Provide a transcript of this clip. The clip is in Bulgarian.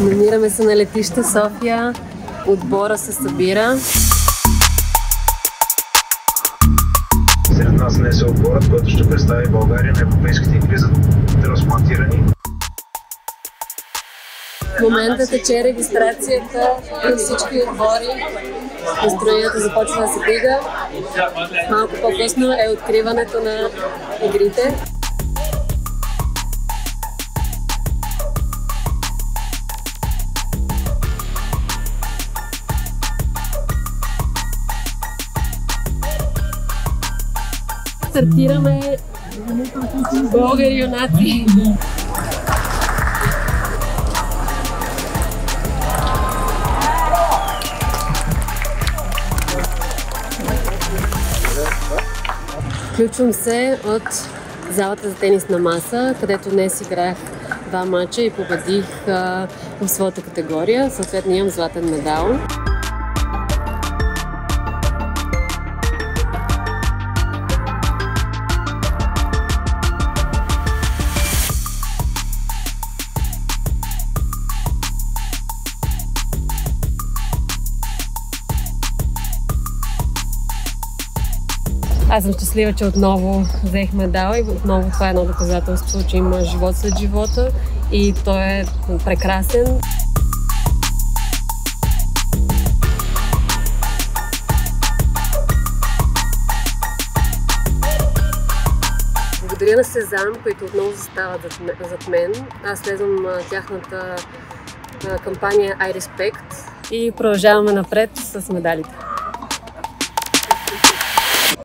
Намираме се на летище София. Отбора се събира. Сред нас днес е отборът, който ще представи България на европейските игри за трансплантирани. В момента тече регистрацията на всички отбори. Настроението започва да се дига. Малко по-късно е откриването на игрите. Стартираме българи юнаци. Включвам се от залата за тенисна маса, където днес играх 2 мача и победих в своята категория. Съответно имам златен медал. Аз съм щастлива, че отново взех медал и отново това е едно доказателство, че има живот след живота и той е прекрасен. Благодаря на Сезам, които отново застават зад мен. Аз следвам тяхната кампания I Respect и продължаваме напред с медалите.